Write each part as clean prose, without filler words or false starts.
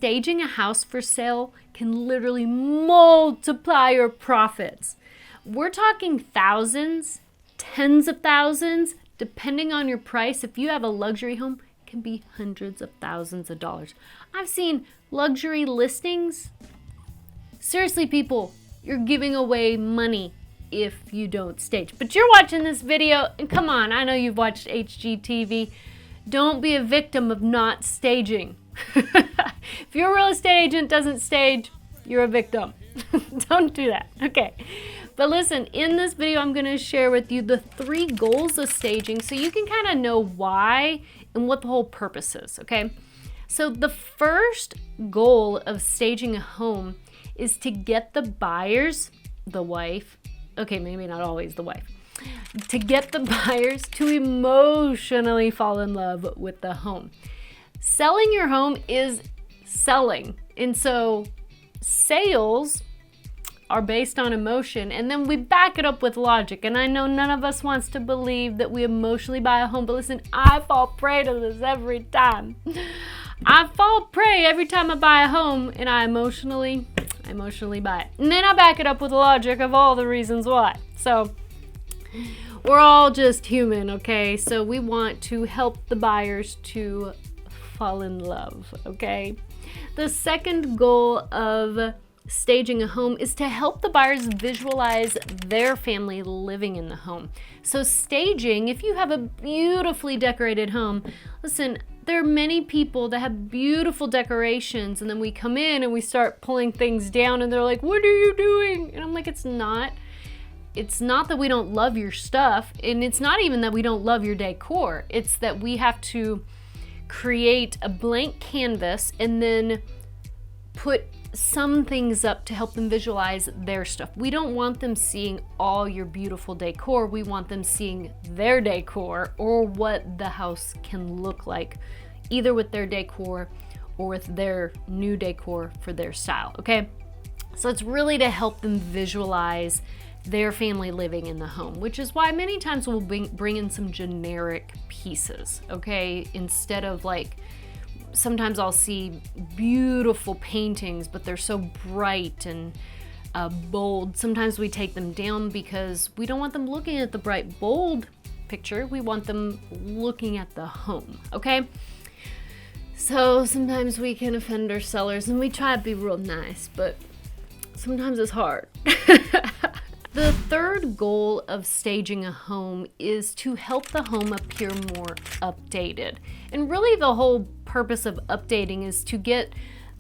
staging a house for sale can literally multiply your profits. We're talking thousands, tens of thousands, depending on your price. If you have a luxury home, it can be hundreds of thousands of dollars. I've seen luxury listings. Seriously, people, you're giving away money if you don't stage. But you're watching this video, and come on, I know you've watched HGTV. Don't be a victim of not staging. If your real estate agent doesn't stage, you're a victim. Don't do that. Okay. But listen, in this video, I'm going to share with you the 3 goals of staging so you can kind of know why and what the whole purpose is, okay? So the first goal of staging a home is to get the buyers, the wife, okay, maybe not always the wife, to get the buyers to emotionally fall in love with the home. Selling your home is selling. And so sales are based on emotion, and then we back it up with logic. And I know none of us wants to believe that we emotionally buy a home, but listen, I fall prey to this every time. I fall prey every time I buy a home, and I emotionally buy it. And then I back it up with logic of all the reasons why. So we're all just human, okay? So we want to help the buyers to fall in love, okay? The second goal of staging a home is to help the buyers visualize their family living in the home. So staging, if you have a beautifully decorated home, listen, there are many people that have beautiful decorations, and then we come in and we start pulling things down and they're like, what are you doing? And I'm like, it's not that we don't love your stuff, and it's not even that we don't love your decor. It's that we have to create a blank canvas and then put some things up to help them visualize their stuff. We don't want them seeing all your beautiful decor. We want them seeing their decor or what the house can look like, either with their decor or with their new decor for their style, okay? So it's really to help them visualize their family living in the home, which is why many times we'll bring in some generic pieces, okay? Instead of like, sometimes I'll see beautiful paintings, but they're so bright and bold. Sometimes we take them down because we don't want them looking at the bright, bold picture. We want them looking at the home, okay? So sometimes we can offend our sellers, and we try to be real nice, but sometimes it's hard. The third goal of staging a home is to help the home appear more updated. And really the whole purpose of updating is to get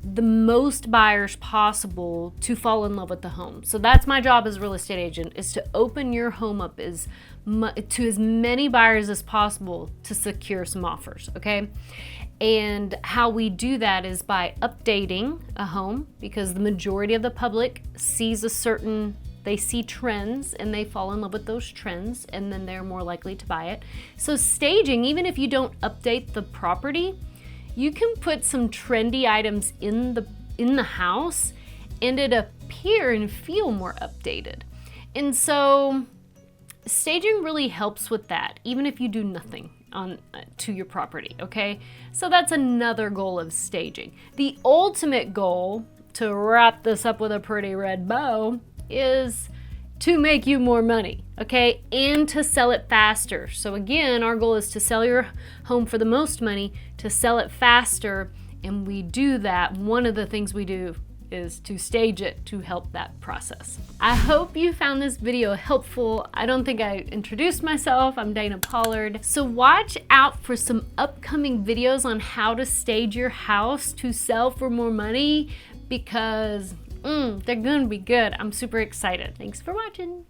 the most buyers possible to fall in love with the home. So that's my job as a real estate agent, is to open your home up to as many buyers as possible to secure some offers, okay? And how we do that is by updating a home, because the majority of the public they see trends and they fall in love with those trends, and then they're more likely to buy it. So staging, even if you don't update the property, you can put some trendy items in the house and it appear and feel more updated. And so staging really helps with that, even if you do nothing to your property, okay? So that's another goal of staging. The ultimate goal, to wrap this up with a pretty red bow, is to make you more money, okay? And to sell it faster. So again, our goal is to sell your home for the most money, to sell it faster, and we do that. One of the things we do is to stage it to help that process. I hope you found this video helpful. I don't think I introduced myself. I'm Dana Pollard. So watch out for some upcoming videos on how to stage your house to sell for more money, because they're gonna be good. I'm super excited. Thanks for watching.